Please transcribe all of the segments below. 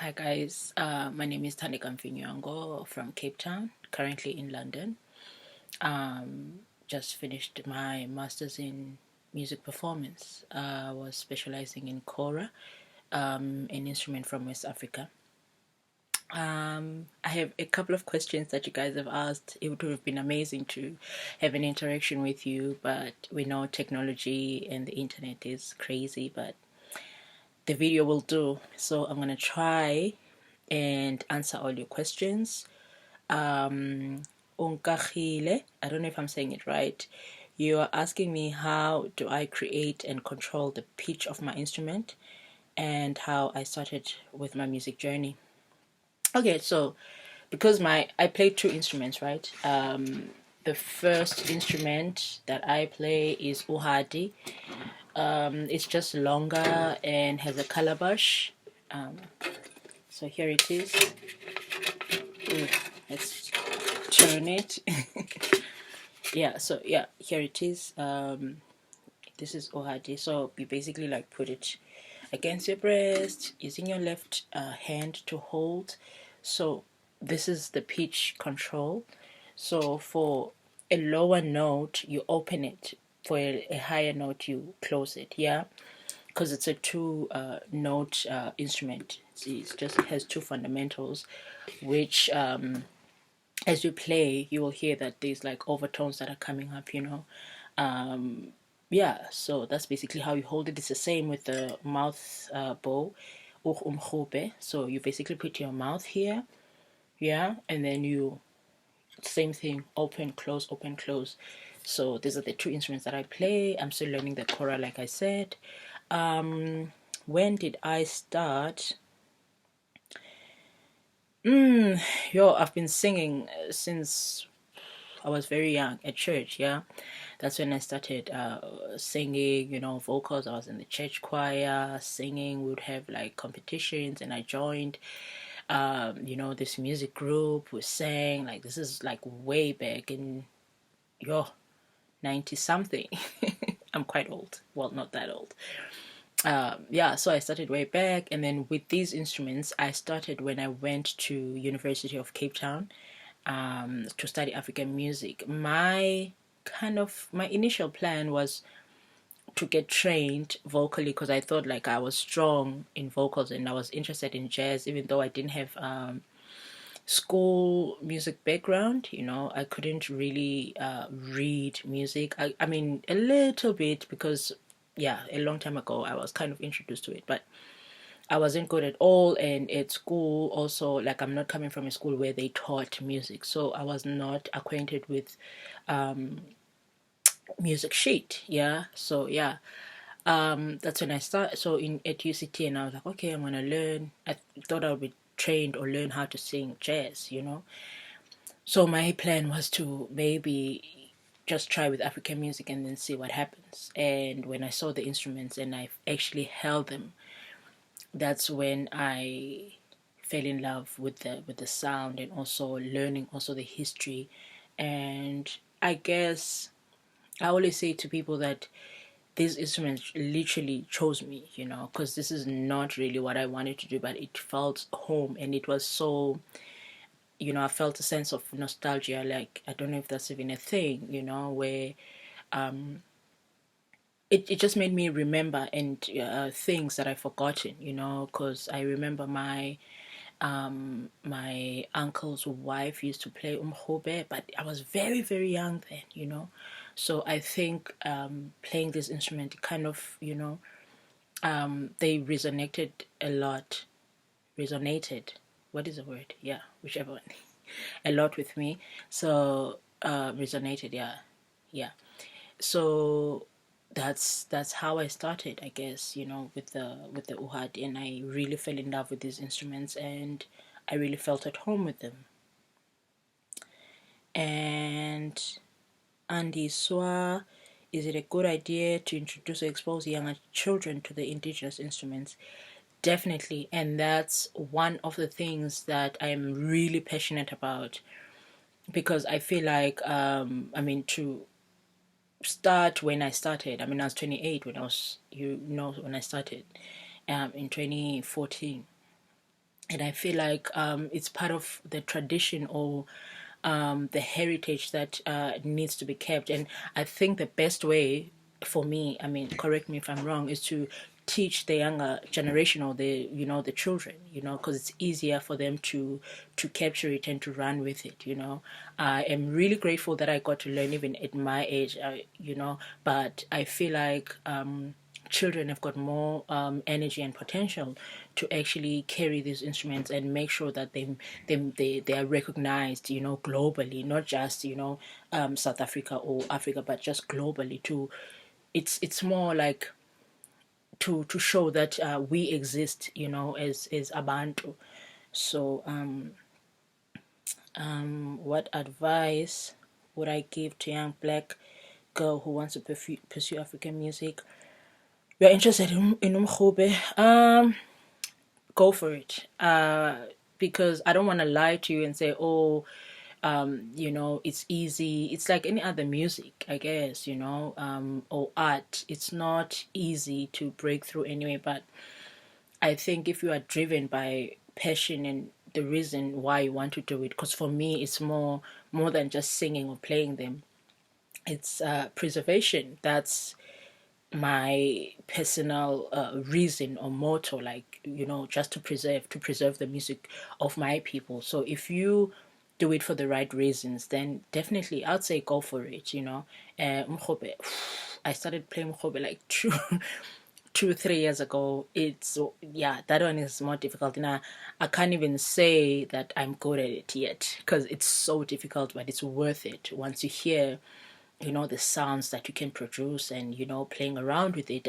Hi guys, my name is Thandeka Mfinyongo from Cape Town, currently in London. Just finished my master's in music performance. I was specializing in kora, an instrument from West Africa. I have a couple of questions that you guys have asked. It would have been amazing to have an interaction with you, but we know technology and the internet is crazy, but the video will do. So I'm gonna try and answer all your questions. Unkachile, I don't know if I'm saying it right. You are asking me how do I create and control the pitch of my instrument and how I started with my music journey. Okay, so because I play two instruments, right? The first instrument that I play is uhadi. It's just longer and has a calabash. So here it is. Ooh, let's turn it. Yeah, so yeah, here it is. This is ohadi. So you basically like put it against your breast using your left hand to hold. So this is the pitch control. So for a lower note you open it, for a higher note you close it, yeah, because it's a two note instrument. It just has two fundamentals, which as you play you will hear that there's like overtones that are coming up, yeah. So that's basically how you hold it. It's the same with the mouth bow, so you basically put your mouth here, yeah, and then you, same thing, open close open close. So these are the two instruments that I play. I'm still learning the kora, like I said. When did I start? I've been singing since I was very young at church, yeah. That's when I started singing, vocals. I was in the church choir singing. We would have like competitions and I joined, this music group. We sang, like, this is like way back in, 90 something. I'm quite old. Well, not that old. Yeah, so I started way back, and then with these instruments I started when I went to University of Cape Town to study African music. My initial plan was to get trained vocally because I thought like I was strong in vocals and I was interested in jazz, even though I didn't have school music background. I couldn't really read music. I mean a little bit because, yeah, a long time ago I was kind of introduced to it, but I wasn't good at all. And at school also, like, I'm not coming from a school where they taught music, so I was not acquainted with music sheet, yeah. So yeah, that's when I started. So in at UCT, and I was like, okay, I'm gonna learn. I thought I would be trained or learn how to sing jazz. So my plan was to maybe just try with African music and then see what happens. And when I saw the instruments and I actually held them, that's when I fell in love with the sound, and also learning also the history. And I guess I always say to people that these instruments literally chose me, because this is not really what I wanted to do, but it felt home, and it was so, I felt a sense of nostalgia. Like, I don't know if that's even a thing, where it just made me remember and things that I've forgotten, because I remember my uncle's wife used to play umhobe, but I was very very young then. So I think playing this instrument kind of, they resonated, what is the word, yeah, whichever one, a lot with me. So resonated, yeah, yeah. So that's how I started, I guess, with the uhad, and I really fell in love with these instruments, and I really felt at home with them. And Andy Swa, is it a good idea to introduce or expose younger children to the indigenous instruments? Definitely, and that's one of the things that I'm really passionate about, because I feel like, to start when I started. I mean, I was 28 when I started, in 2014. and I feel like it's part of the tradition or the heritage that needs to be kept. And I think the best way for me, I mean, correct me if I'm wrong, is to teach the younger generation or the the children, because it's easier for them to capture it and to run with it. I am really grateful that I got to learn even at my age, but I feel like children have got more energy and potential to actually carry these instruments and make sure that they are recognized, globally, not just South Africa or Africa, but just globally. To it's more like to show that we exist, as Abantu. So what advice would I give to young black girl who wants to pursue African music? You're interested in umkhube? Go for it. Because I don't want to lie to you and say, oh, it's easy. It's like any other music, I guess, or art. It's not easy to break through anyway. But I think if you are driven by passion and the reason why you want to do it, because for me, it's more than just singing or playing them. It's preservation. That's my personal reason or motto, like just to preserve the music of my people. So if you do it for the right reasons, then definitely I'd say go for it. Mkhobe, I started playing mkhobe like 3 years ago. It's, yeah, that one is more difficult now. I can't even say that I'm good at it yet because it's so difficult, but it's worth it once you hear the sounds that you can produce, and playing around with it,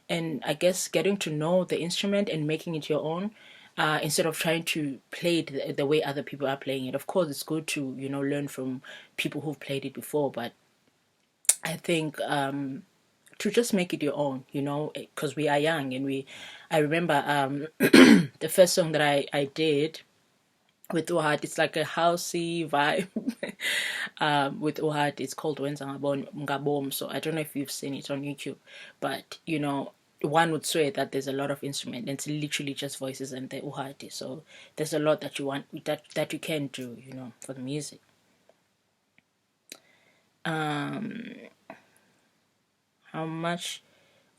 and I guess getting to know the instrument and making it your own, instead of trying to play it the way other people are playing it. Of course it's good to learn from people who've played it before, but I think to just make it your own, because we are young, and I remember the first song that I did with Uhad. It's like a housey vibe. With Uhad, it's called Wenza Ngabom. So I don't know if you've seen it on YouTube, but one would swear that there's a lot of instrument, and it's literally just voices and the Uhad. So there's a lot that you want, that you can do, for the music. How much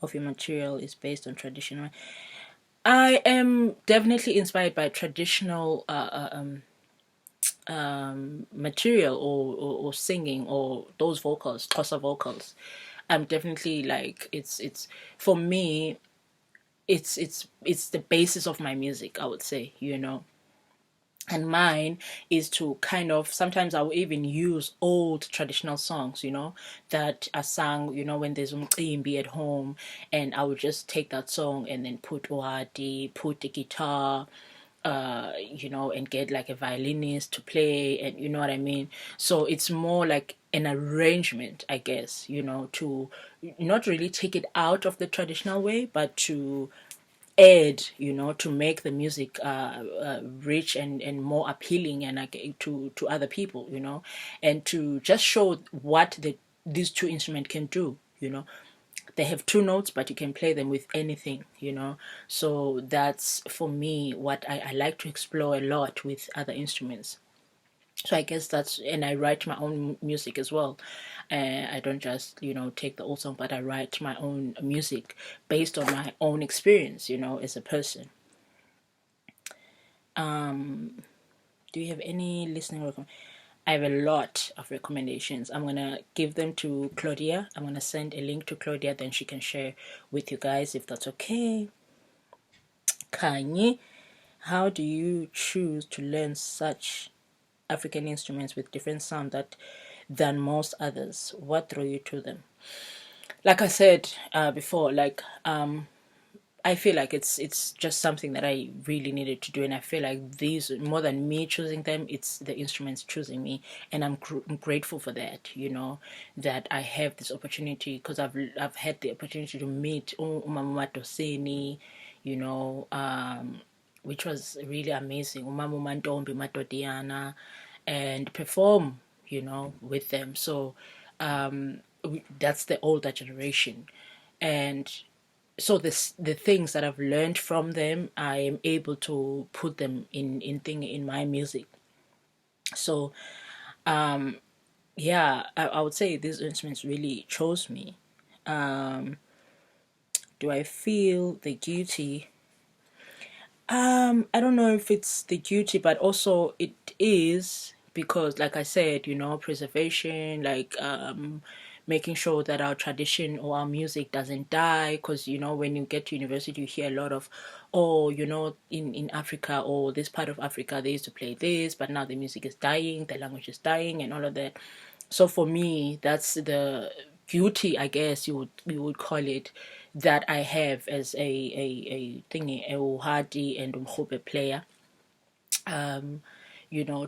of your material is based on traditional? I am definitely inspired by traditional material, or singing, or those vocals, Xhosa vocals. I'm definitely like, it's for me, it's the basis of my music, I would say, and mine is to kind of, sometimes I'll even use old traditional songs, that are sung, when there's umcimbi at home, and I would just take that song and then put Wadi, put the guitar, and get like a violinist to play, and you know what I mean. So it's more like an arrangement, I guess, to not really take it out of the traditional way, but to add, to make the music rich and more appealing, and to other people, and to just show what these two instruments can do. They have two notes, but you can play them with anything, so that's for me what I like to explore a lot with other instruments. So I guess that's, and I write my own music as well. I don't just take the old song, but I write my own music based on my own experience, as a person. Do you have any listening I have a lot of recommendations. I'm gonna give them to Claudia. I'm gonna send a link to Claudia, then she can share with you guys, if that's okay. Kanye, how do you choose to learn such African instruments with different sound than most others? What drew you to them? Like I said before, like I feel like it's just something that I really needed to do, and I feel like these, more than me choosing them, it's the instruments choosing me, and I'm grateful for that. That I have this opportunity, because I've had the opportunity to meet Umama Doseni, you know, which was really amazing. Umama Mantombi Matodiana, and perform, with them. So that's the older generation, and so the things that I've learned from them, I am able to put them in my music. So yeah, I would say these instruments really chose me. Do I feel the duty? I don't know if it's the duty, but also it is because, like I said, preservation, like making sure that our tradition or our music doesn't die. Because when you get to university, you hear a lot of, oh, in Africa or this part of Africa, they used to play this, but now the music is dying, the language is dying, and all of that. So for me, that's the duty, I guess you would call it, that I have as a thingy, a uhadi and umhobe player,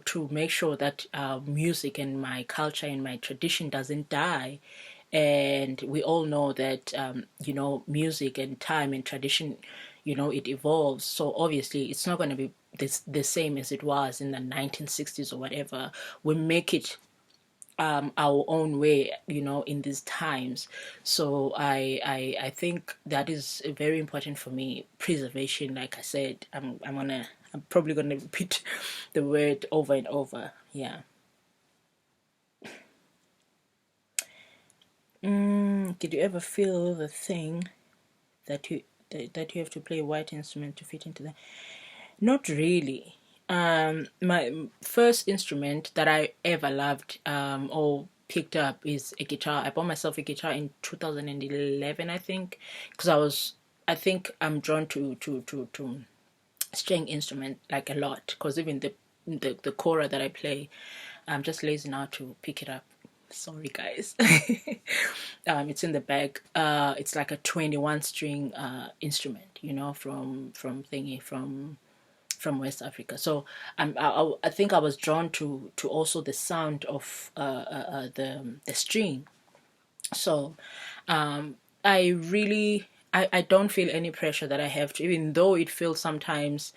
to make sure that music and my culture and my tradition doesn't die. And we all know that music and time and tradition, it evolves. So obviously it's not going to be the same as it was in the 1960s or whatever. We make it our own way, in these times. So I think that is very important for me. Preservation, like I said, I'm probably gonna repeat the word over and over. Yeah. Did you ever feel the thing that you have to play a white instrument to fit into that? Not really. My first instrument that I ever loved or picked up is a guitar. I bought myself a guitar in 2011, I think, because I think I'm drawn to string instrument like a lot. Because even the kora that I play, I'm just lazy now to pick it up. Sorry, guys. It's in the bag. It's like a 21 string instrument, from West Africa. So I think I was drawn to also the sound of the string. So I really I don't feel any pressure that I have to, even though it feels sometimes,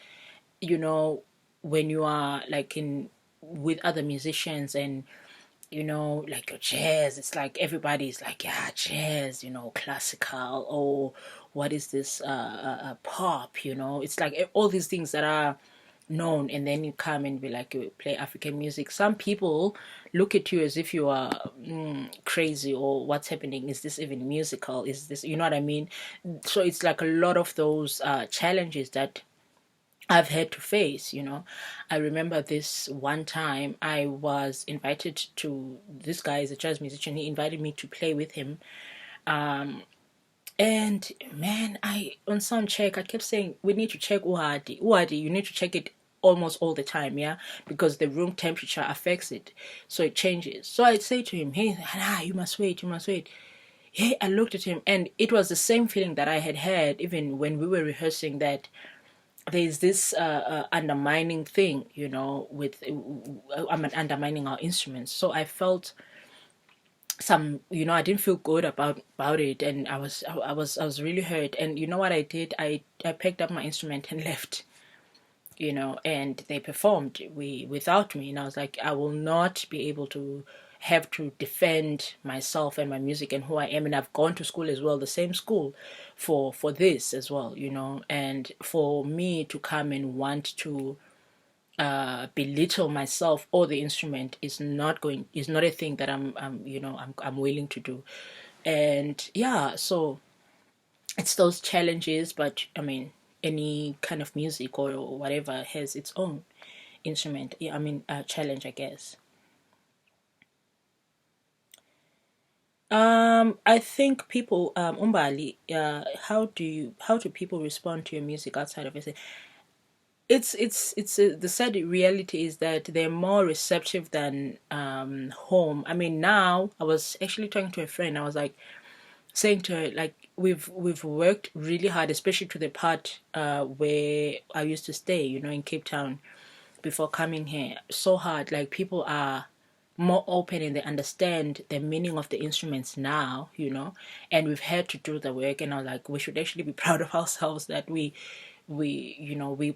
you know, when you are like in with other musicians and like your jazz, it's like everybody's like, yeah, jazz, classical, or what is this, pop, it's like all these things that are known, and then you come and be like, you play African music. Some people look at you as if you are crazy, or what's happening? Is this even musical? Is this, you know what I mean? So it's like a lot of those challenges that I've had to face. I remember this one time I was invited to, this guy is a jazz musician. He invited me to play with him. And man, on sound check, I kept saying, we need to check Uhadi. Uhadi, you need to check it almost all the time, yeah? Because the room temperature affects it. So it changes. So I'd say to him, hey, you must wait, you must wait. Hey, I looked at him and it was the same feeling that I had even when we were rehearsing, that there's this undermining thing, with undermining our instruments. So I felt I didn't feel good about it, and I was really hurt. And you know what I did? I picked up my instrument and left. And they performed without me, and I was like, I will not be able to have to defend myself and my music and who I am. And I've gone to school as well, the same school, for this as well, and for me to come and want to belittle myself or the instrument is not a thing that I'm willing to do. And yeah, so it's those challenges. But I mean, any kind of music or whatever has its own instrument, yeah, I mean, challenge, I guess. I think people, Umbali, how do people respond to your music outside of it? It's the sad reality is that they're more receptive than home. I mean, now I was actually talking to a friend. I was like saying to her, like, we've worked really hard, especially to the part where I used to stay, in Cape Town before coming here. So hard. Like, people are more open and they understand the meaning of the instruments now, and we've had to do the work. And I was like, we should actually be proud of ourselves that we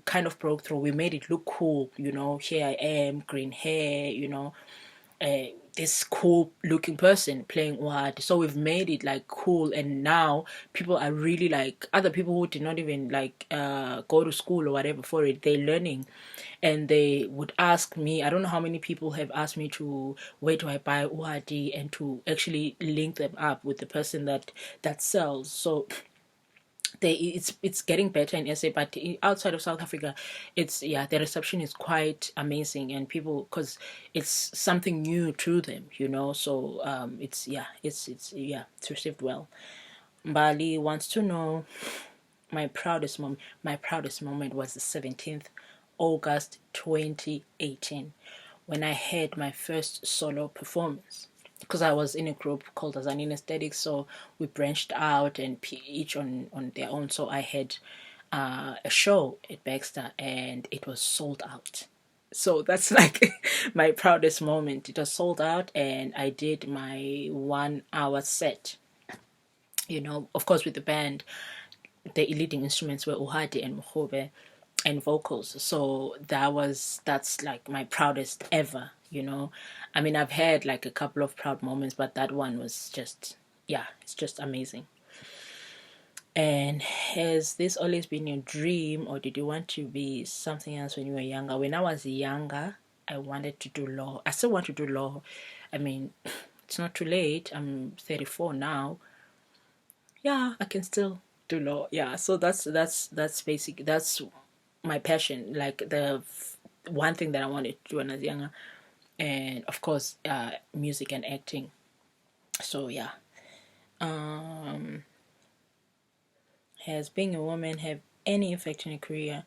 kind of broke through. We made it look cool. Here I am, green hair, this cool looking person playing uhadi. So we've made it like cool, and now people are really like, other people who did not even like go to school or whatever for it, they're learning, and they would ask me. I don't know how many people have asked me to, where do I buy uhadi, and to actually link them up with the person that sells. So it's getting better in SA, but outside of South Africa, it's, yeah, the reception is quite amazing, and people, because it's something new to them, you know. So it's, yeah, it's yeah, it's received well. Bali wants to know my proudest moment. My proudest moment was the 17th August 2018, when I had my first solo performance, because I was in a group called Azanine Aesthetics, so we branched out and each on their own. So I had a show at Baxter, and it was sold out. So that's like my proudest moment. It was sold out, and I did my 1 hour set. You know, of course, with the band, the leading instruments were uhadi and mukhobe and vocals. So that's like my proudest ever, you know. I mean, I've had like a couple of proud moments, but that one was just, yeah, it's just amazing. And has this always been your dream, or did you want to be something else when you were younger? When I was younger, I wanted to do law. I still want to do law. I mean, it's not too late. I'm 34 now. Yeah, I can still do law. Yeah, so that's basic. That's my passion. Like the one thing that I wanted to do when I was younger, and of course, music and acting. So yeah. Um, has being a woman have any effect on your career?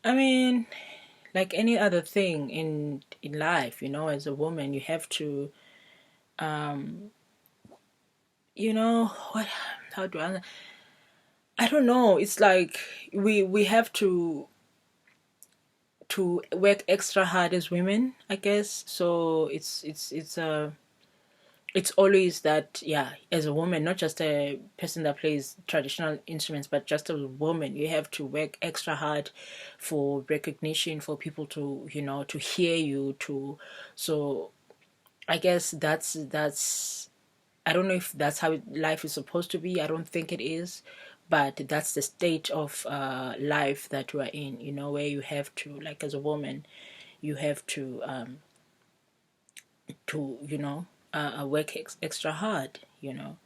I mean, like any other thing in life, you know, as a woman, you have to, you know, what? How do I don't know. It's like we have to work extra hard as women, I guess. So it's always that, yeah, as a woman, not just a person that plays traditional instruments, but just as a woman, you have to work extra hard for recognition, for people to, you know, to hear you, to, so I guess that's I don't know if that's how life is supposed to be. I don't think it is, but that's the state of life that we're in, you know, where you have to, like, as a woman, you have to, you know, work extra hard, you know.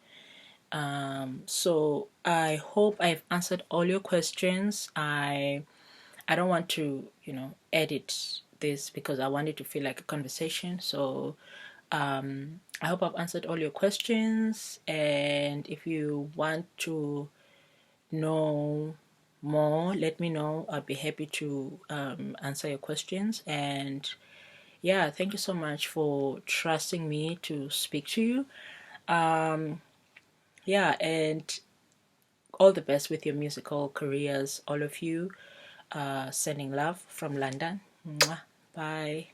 So I hope I've answered all your questions. I don't want to, you know, edit this because I want it to feel like a conversation. So I hope I've answered all your questions. And if you want to know more, let me know. I'll be happy to answer your questions. And yeah, thank you so much for trusting me to speak to you. Yeah, and all the best with your musical careers, all of you. Sending love from London. Mwah. Bye.